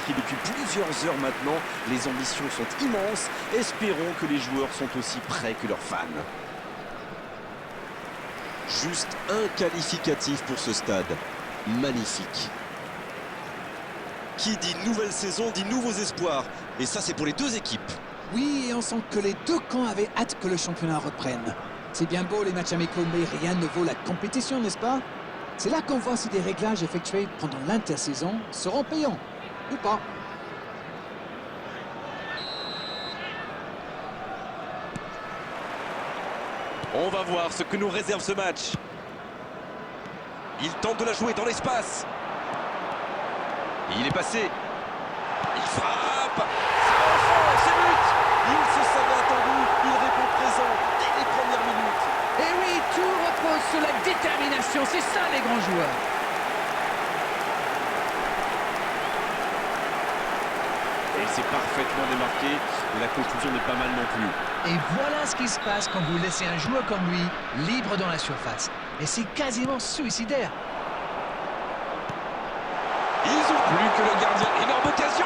marqué depuis plusieurs heures maintenant. Les ambitions sont immenses. Espérons que les joueurs sont aussi prêts que leurs fans. Juste un qualificatif pour ce stade. Magnifique. Qui dit nouvelle saison dit nouveaux espoirs. Et ça, c'est pour les deux équipes. Oui, et on sent que les deux camps avaient hâte que le championnat reprenne. C'est bien beau les matchs amicaux, mais rien ne vaut la compétition, n'est-ce pas? C'est là qu'on voit si des réglages effectués pendant l'intersaison seront payants ou pas. On va voir ce que nous réserve ce match. Il tente de la jouer dans l'espace. Il est passé. Il frappe. C'est au fond, c'est but. Il se savait attendu. Il répond présent dès les premières minutes. Et oui, tout repose sur la détermination. C'est ça les grands joueurs. Et c'est parfaitement démarqué. La conclusion n'est pas mal non plus. Et voilà ce qui se passe quand vous laissez un joueur comme lui libre dans la surface. Et c'est quasiment suicidaire. Ils ont plus que le gardien. Énorme occasion.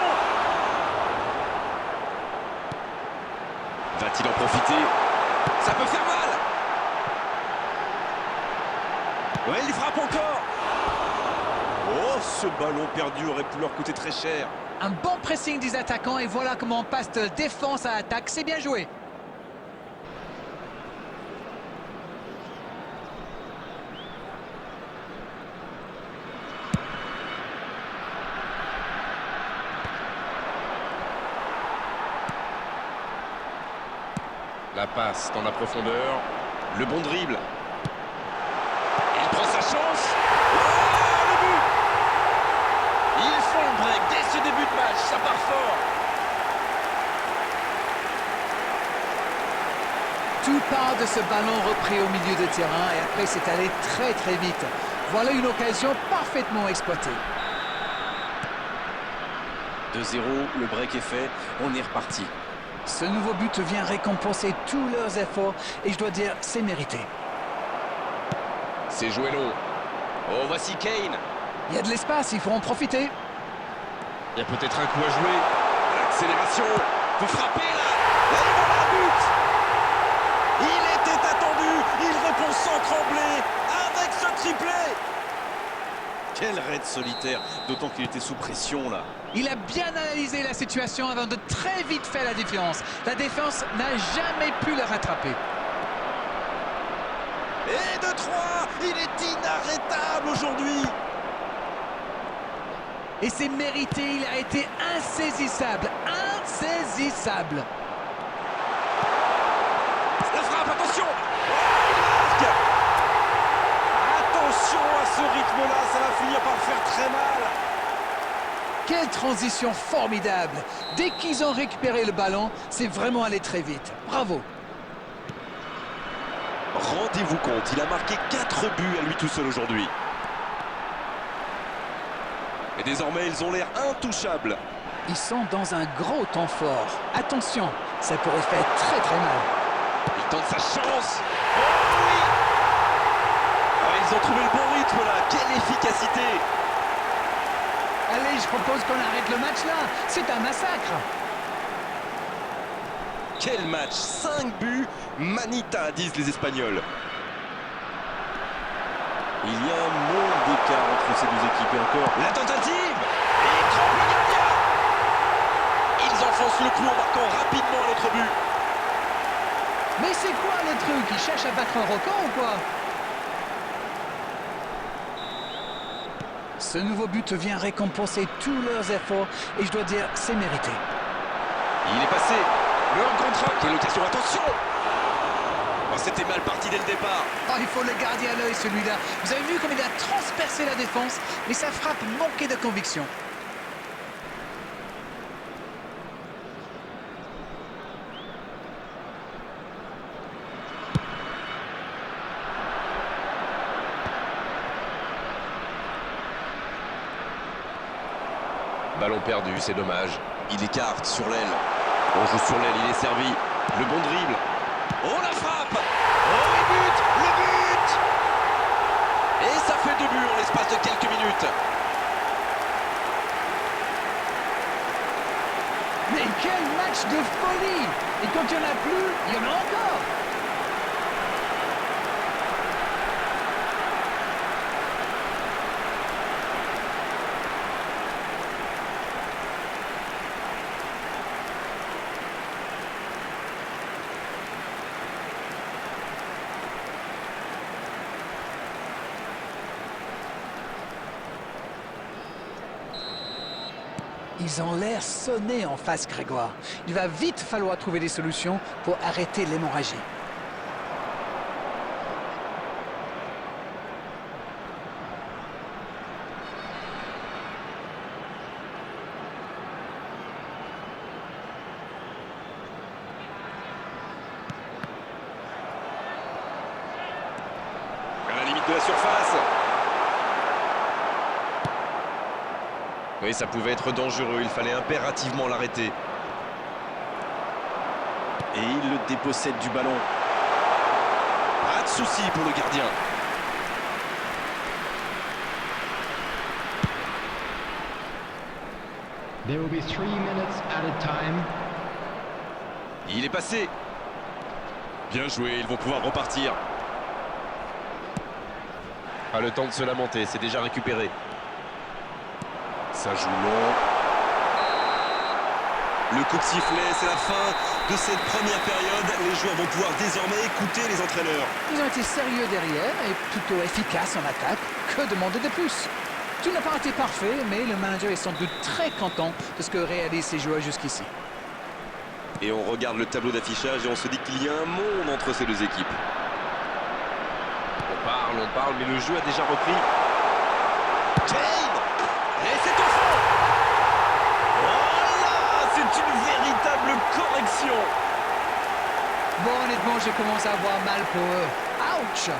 Va-t-il en profiter? Ça peut faire mal. Ouais, il frappe encore. Oh, ce ballon perdu aurait pu leur coûter très cher. Un bon pressing des attaquants et voilà comment on passe de défense à attaque. C'est bien joué. La passe dans la profondeur. Le bon dribble. Il prend sa chance. Oh, le but! Ils font le break dès ce début de match. Ça part fort. Tout part de ce ballon repris au milieu de terrain et après c'est allé très très vite. Voilà une occasion parfaitement exploitée. 2-0, le break est fait. On est reparti. Ce nouveau but vient récompenser tous leurs efforts et je dois dire, c'est mérité. C'est joué long. Oh, voici Kane. Il y a de l'espace, il faut en profiter. Il y a peut-être un coup à jouer. L'accélération. Faut frapper là. Et voilà le but. Il était attendu. Il répond sans trembler avec ce triplé. Quel raid solitaire. D'autant qu'il était sous pression là. Il a bien analysé la situation avant de très vite faire la différence. La défense n'a jamais pu le rattraper. Et de 3, il est inarrêtable aujourd'hui. Et c'est mérité, il a été insaisissable. Insaisissable. La frappe, attention. Oh, il marque. Attention à ce rythme-là, ça va finir par faire très mal. Quelle transition formidable. Dès qu'ils ont récupéré le ballon, c'est vraiment allé très vite. Bravo. Rendez-vous compte, il a marqué 4 buts à lui tout seul aujourd'hui. Et désormais, ils ont l'air intouchables. Ils sont dans un gros temps fort. Attention, ça pourrait faire très très mal. Il tente sa chance. Oh oui. Ah, ils ont trouvé le bon rythme là. Quelle efficacité. Allez, je propose qu'on arrête le match là. C'est un massacre. Quel match. 5 buts. Manita, disent les Espagnols. Il y a un monde d'écart entre ces deux équipes et encore. La tentative. Et il trempe le gardien. Ils enfoncent le clou en marquant rapidement à notre but. Mais c'est quoi le truc? Ils cherchent à battre un record ou quoi? Ce nouveau but vient récompenser tous leurs efforts et je dois dire, c'est mérité. Il est passé. Le 1 contre 1. Quelle occasion, attention. Oh, c'était mal parti dès le départ. Oh, il faut le garder à l'œil celui-là. Vous avez vu comme il a transpercé la défense, mais sa frappe manquait de conviction. Ballon perdu, c'est dommage. Il écarte sur l'aile. On joue sur l'aile, il est servi. Le bon dribble. Oh, la frappe. Oh, le but. Et ça fait 2 buts en l'espace de quelques minutes. Mais quel match de folie! Et quand il n'y en a plus, il y en a encore! Ils ont l'air sonnés en face, Grégoire. Il va vite falloir trouver des solutions pour arrêter l'hémorragie. À la limite de la surface. Oui, ça pouvait être dangereux, il fallait impérativement l'arrêter. Et il le dépossède du ballon. Pas de souci pour le gardien. There will be 3 minutes added time. Il est passé. Bien joué, ils vont pouvoir repartir. Pas le temps de se lamenter, c'est déjà récupéré. Ça joue long. Le coup de sifflet, c'est la fin de cette première période. Les joueurs vont pouvoir désormais écouter les entraîneurs. Ils ont été sérieux derrière et plutôt efficaces en attaque. Que demander de plus? Tout n'a pas été parfait, mais le manager est sans doute très content de ce que réalisent ses joueurs jusqu'ici. Et on regarde le tableau d'affichage et on se dit qu'il y a un monde entre ces deux équipes. On parle, mais le jeu a déjà repris. Kane! Et c'est au fond! Voilà! C'est une véritable correction! Bon, honnêtement, je commence à avoir mal pour eux. Ouch!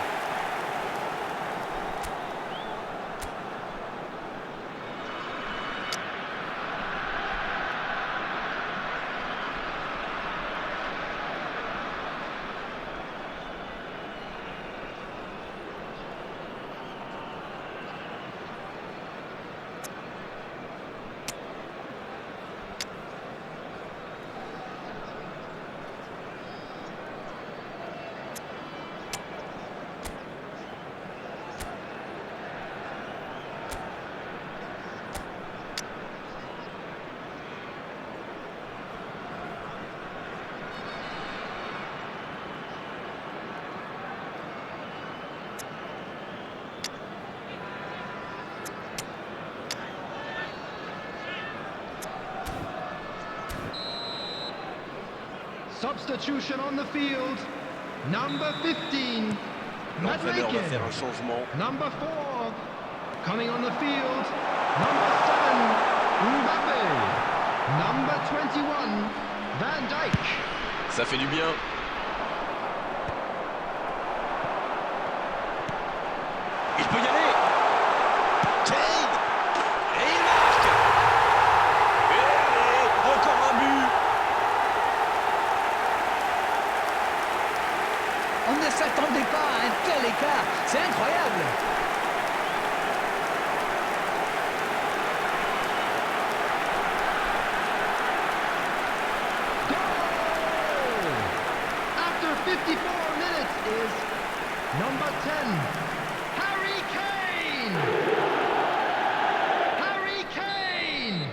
Substitution on the field. Number 15. L'entraîneur va Madueke. faire un changement. Number 4. Coming on the field. Number 7. Mbappe. Number 21. Van Dijk. Ça fait du bien. Il peut y aller. Kane. Et il marque. Et allez, encore un but. On ne s'attendait pas à un tel écart. C'est incroyable. Goal! After 54 minutes is number 10. Harry Kane! Harry Kane!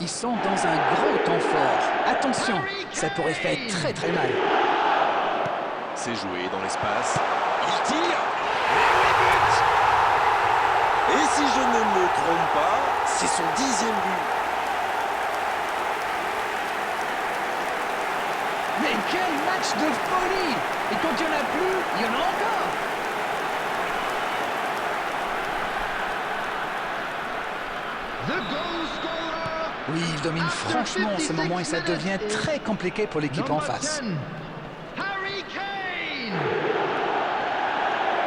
Ils sont dans un gros temps fort. Attention, ça pourrait faire très très mal. C'est joué dans l'espace. Il tire. Et oui, but. Et si je ne me trompe pas, c'est son 10e but. Mais quel match de folie! Et quand il n'y en a plus, il y en a encore! The goal scorer! Oui, il domine franchement en ce moment et ça devient très compliqué pour l'équipe en Number face. 10. Harry Kane!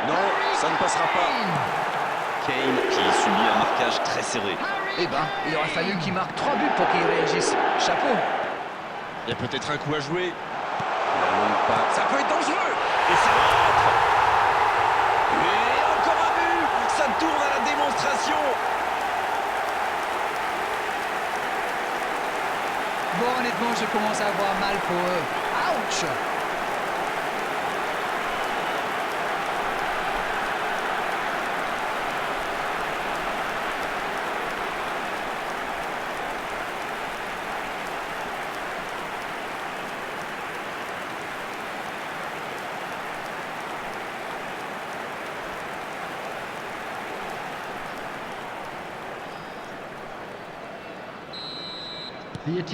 Non, ça ne passera pas. Kane qui subit un marquage très serré. Eh ben, il aura fallu qu'il marque 3 buts pour qu'il réagisse. Chapeau! Il y a peut-être un coup à jouer. La longue passe. Ça peut être dangereux. Et ça rentre. Et encore un but. Ça tourne à la démonstration. Bon, honnêtement, je commence à avoir mal pour eux. Ouch!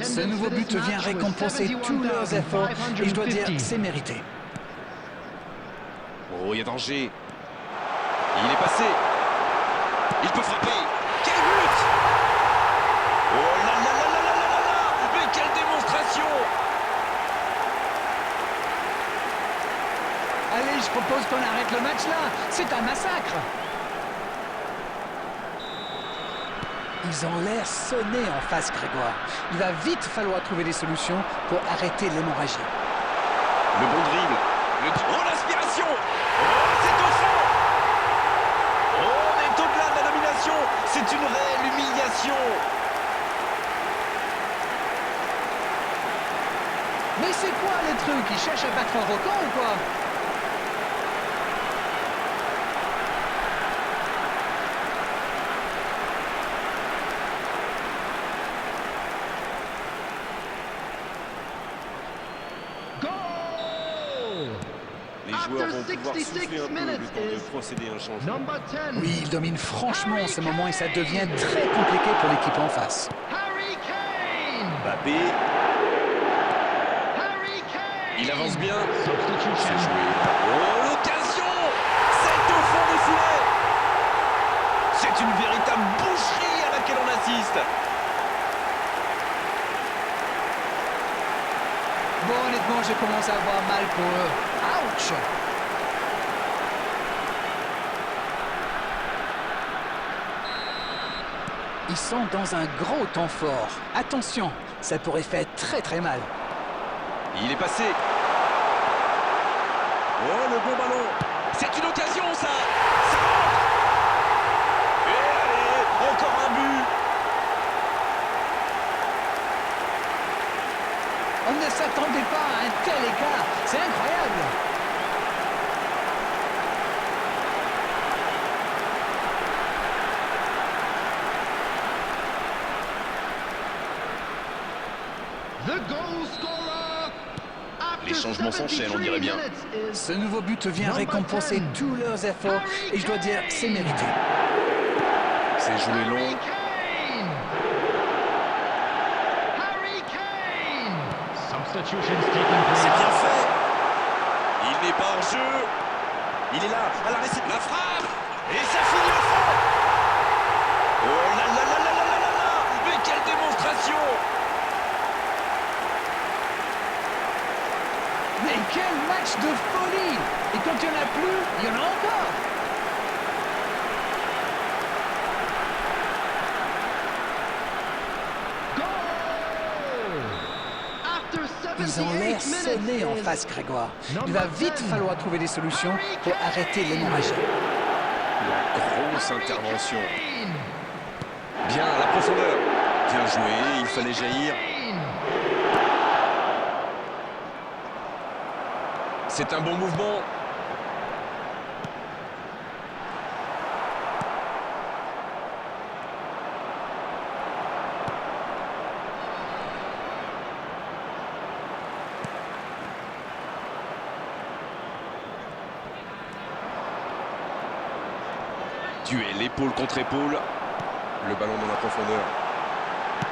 Ce nouveau but vient récompenser tous leurs efforts et je dois dire, c'est mérité. Oh, il y a danger. Il est passé. Il peut frapper. Quel but! Oh là là là là là là là là! Mais quelle démonstration! Allez, je propose qu'on arrête le match là. C'est un massacre. Ils ont l'air sonnés en face, Grégoire. Il va vite falloir trouver des solutions pour arrêter l'hémorragie. Le bon dribble. Oh, l'aspiration! Oh, c'est au fond! Oh, on est au-delà de la domination. C'est une réelle humiliation. Mais c'est quoi le truc? Ils cherchent à battre un record ou quoi? Les joueurs vont pouvoir souffler un peu le temps de procéder à un changement. Number 10. Oui, il domine franchement en ce moment et ça devient très compliqué pour l'équipe en face. Harry Kane. Mbappé, Harry Kane. Il avance bien. Substitution. C'est joué. Oh, l'occasion! C'est au fond des filets! C'est une véritable boucherie à laquelle on assiste. Bon, honnêtement, je commence à avoir mal pour eux. Ouch! Ils sont dans un gros temps fort. Attention, ça pourrait faire très très mal. Il est passé. Oh, le bon ballon. C'est une occasion, ça. Ça rentre. Et allez, encore un but. On ne s'attendait pas à un tel écart. C'est incroyable. The goal scorer. Les changements s'enchaînent, on dirait bien. Ce nouveau but vient récompenser tous leurs efforts et je dois dire, c'est mérité. c'est joué long. Harry Kane. Substitutions C'est taking place. bien fait. Il n'est pas en jeu. Il est là, à la réception. La frappe. Et ça finit au fond. Oh là là là là là là là là. Mais quelle démonstration. Mais quel match de folie! Et quand il n'y en a plus, il y en a encore! Ils ont l'air sonnés en face, Grégoire. Il va vite falloir trouver des solutions pour arrêter l'hémorragie. La grosse intervention. Bien, à la profondeur. Bien joué, il fallait jaillir. C'est un bon mouvement. Duel épaule contre épaule. Le ballon dans la profondeur.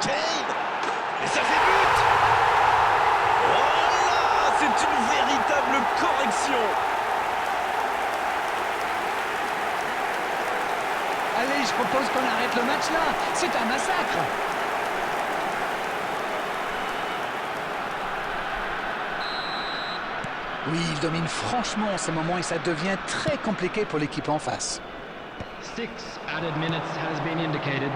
Kane. Et ça fait but. Oh là, c'est une véritable correction. Allez, je propose qu'on arrête le match là. C'est un massacre. Oui, il domine franchement en ce moment et ça devient très compliqué pour l'équipe en face. 6 added minutes has been indicated.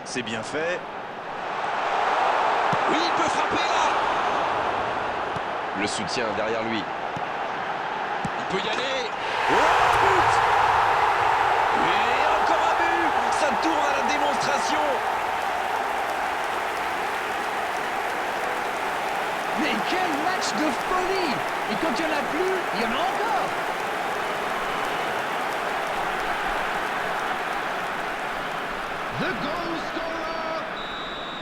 C'est bien fait. Oui, il peut frapper là. Le soutien derrière lui. Il peut y aller. Oh, but. Et encore un de folie. Et quand il n'y en a plus, il y en a encore. The goal scorer,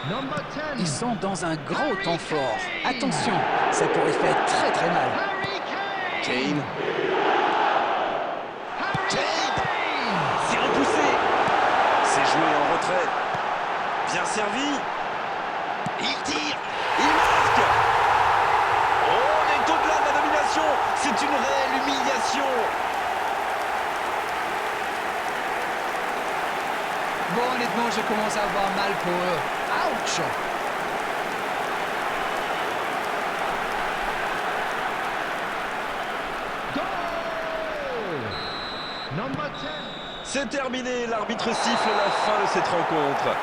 number 10. Ils sont dans un gros temps fort. Attention, ça pourrait faire très très mal. Harry Kane. Kane. Harry Kane. Kane. C'est repoussé. C'est joué en retrait. Bien servi. Il tire. Il marque. Oh, on est au-delà de la domination. C'est une réelle humiliation. Bon, honnêtement, je commence à avoir mal pour eux. Ouch! Goal. Number 10. C'est terminé. L'arbitre siffle la fin de cette rencontre.